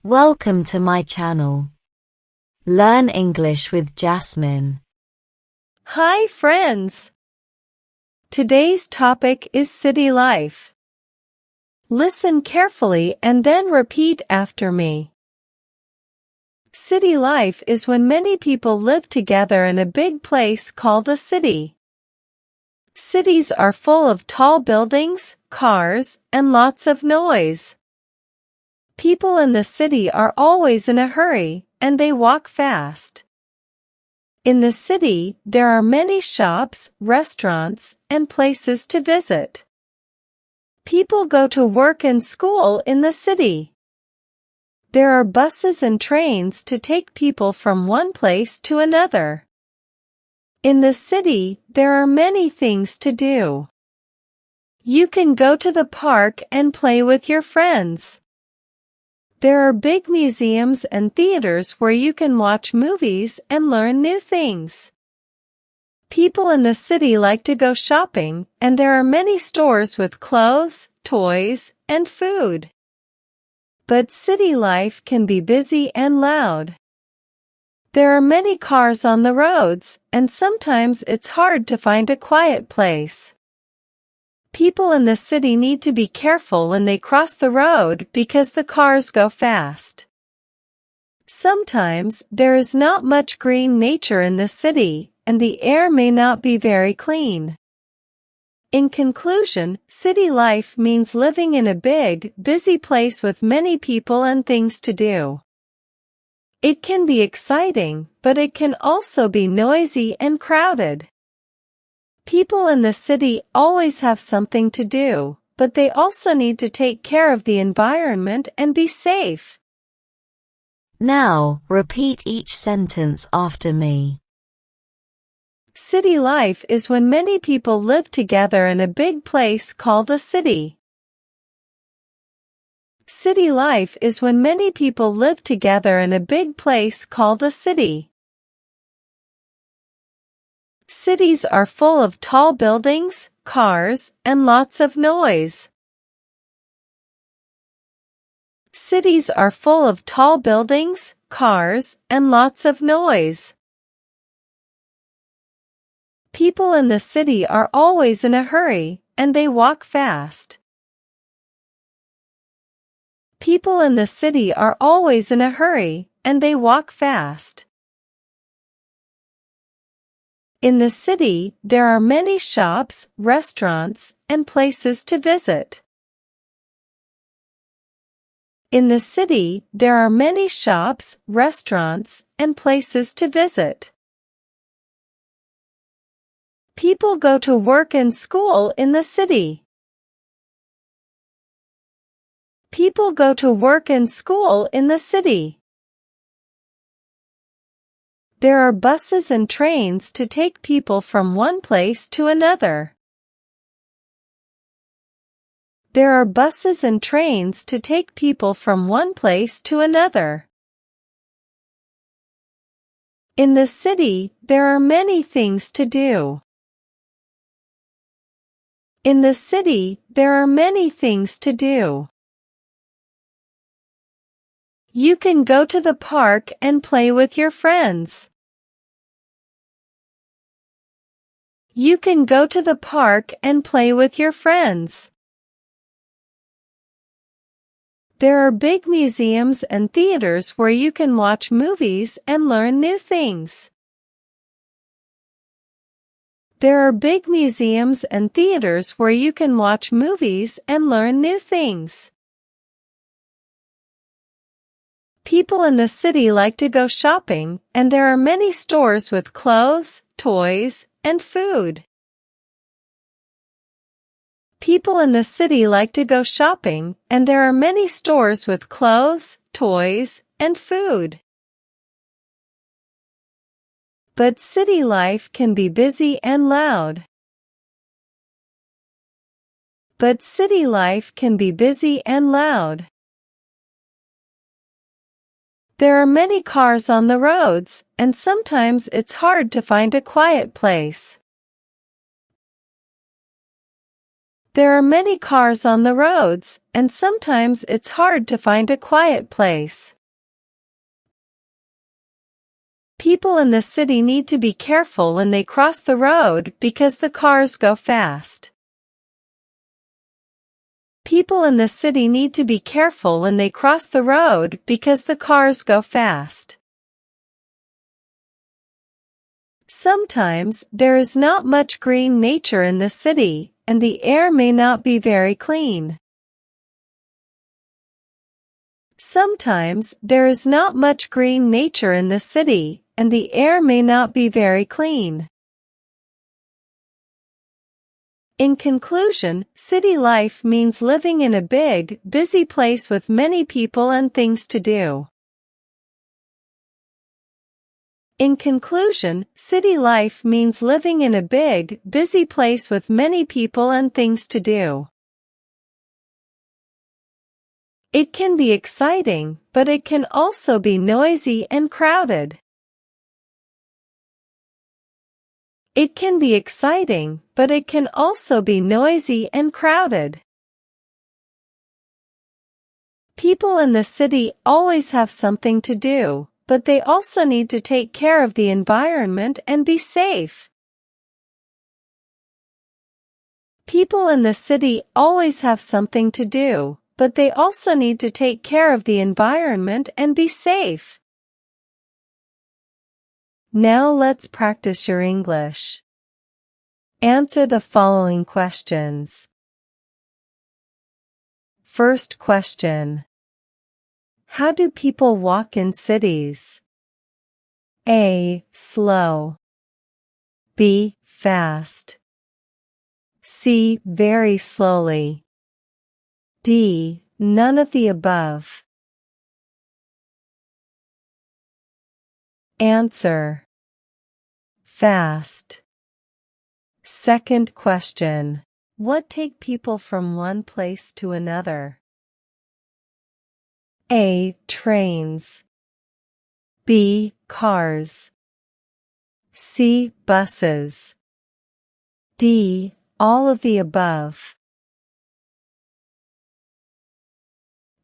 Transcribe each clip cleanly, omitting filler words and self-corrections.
Welcome to my channel. Learn English with Jasmine. Hi friends! Today's topic is city life. Listen carefully and then repeat after me. City life is when many people live together in a big place called a city. Cities are full of tall buildings, cars, and lots of noise. People in the city are always in a hurry, and they walk fast. In the city, there are many shops, restaurants, and places to visit. People go to work and school in the city. There are buses and trains to take people from one place to another. In the city, there are many things to do. You can go to the park and play with your friends. There are big museums and theaters where you can watch movies and learn new things. People in the city like to go shopping, and there are many stores with clothes, toys, and food. But city life can be busy and loud. There are many cars on the roads, and sometimes it's hard to find a quiet place. People in the city need to be careful when they cross the road because the cars go fast. Sometimes there is not much green nature in the city, and the air may not be very clean. In conclusion, city life means living in a big, busy place with many people and things to do. It can be exciting, but it can also be noisy and crowded. People in the city always have something to do, but they also need to take care of the environment and be safe. Now, repeat each sentence after me. City life is when many people live together in a big place called a city. City life is when many people live together in a big place called a city. Cities are full of tall buildings, cars, and lots of noise. Cities are full of tall buildings, cars, and lots of noise. People in the city are always in a hurry, and they walk fast. People in the city are always in a hurry, and they walk fast. In the city, there are many shops, restaurants, and places to visit. In the city, there are many shops, restaurants, and places to visit. People go to work and school in the city. People go to work and school in the city. There are buses and trains to take people from one place to another. There are buses and trains to take people from one place to another. In the city, there are many things to do. In the city, there are many things to do. You can go to the park and play with your friends. You can go to the park and play with your friends. There are big museums and theaters where you can watch movies and learn new things. There are big museums and theaters where you can watch movies and learn new things. People in the city like to go shopping, and there are many stores with clothes, toys, and food. People in the city like to go shopping, and there are many stores with clothes, toys, and food. But city life can be busy and loud. But city life can be busy and loud. There are many cars on the roads, and sometimes it's hard to find a quiet place. There are many cars on the roads, and sometimes it's hard to find a quiet place. People in the city need to be careful when they cross the road because the cars go fast. People in the city need to be careful when they cross the road because the cars go fast. Sometimes there is not much green nature in the city, and the air may not be very clean. Sometimes there is not much green nature in the city, and the air may not be very clean. In conclusion, city life means living in a big, busy place with many people and things to do. In conclusion, city life means living in a big, busy place with many people and things to do. It can be exciting, but it can also be noisy and crowded. It can be exciting, but it can also be noisy and crowded. People in the city always have something to do, but they also need to take care of the environment and be safe. People in the city always have something to do, but they also need to take care of the environment and be safe. Now let's practice your English. Answer the following questions. First question. How do people walk in cities? A. Slow. B. Fast. C. Very slowly. D. None of the above. Answer. Fast. Second question. What take people from one place to another? A. Trains. B. Cars. C. Buses. D. All of the above.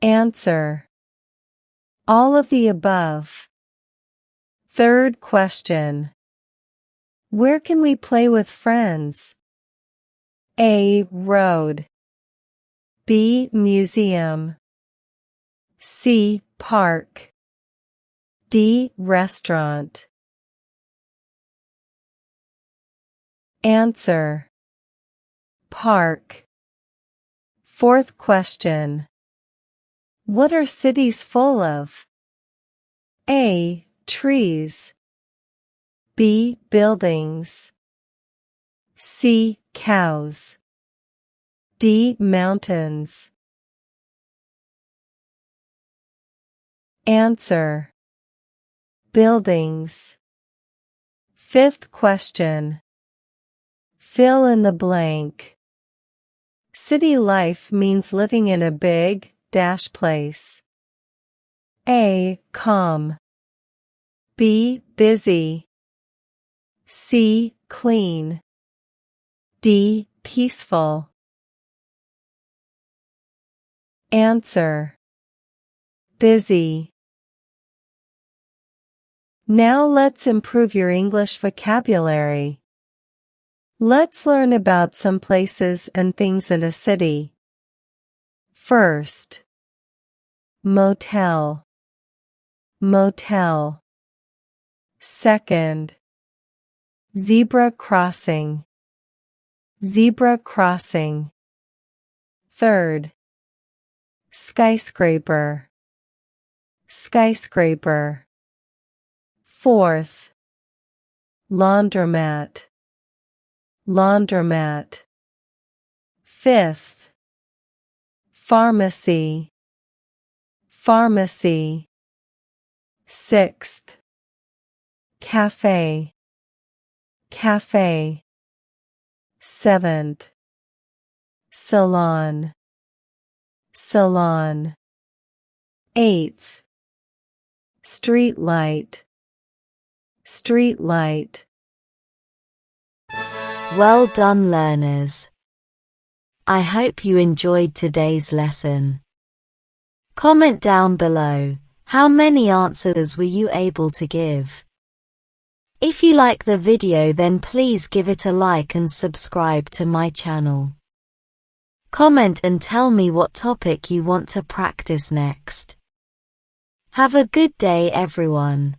Answer. All of the above. Third question. Where can we play with friends? A. Road. B. Museum. C. Park. D. Restaurant. Answer. Park. Fourth question. What are cities full of? A. Trees. B. Buildings. C. Cows. D. Mountains. Answer. Buildings. Fifth question. Fill in the blank. City life means living in a big, place. A. Calm. B. Busy. C. Clean. D. Peaceful. Answer. Busy. Now let's improve your English vocabulary. Let's learn about some places and things in a city. First. Motel. Motel. Second. Zebra crossing. Zebra crossing. Third. Skyscraper. Skyscraper. Fourth. Laundromat. Laundromat. Fifth. Pharmacy. Pharmacy. Sixth. Cafe. Cafe. Seventh. Salon. Salon. Eighth. Street light. Street light. Well done, learners. I hope you enjoyed today's lesson. Comment down below, how many answers were you able to give? If you like the video, then please give it a like and subscribe to my channel. Comment and tell me what topic you want to practice next. Have a good day, everyone.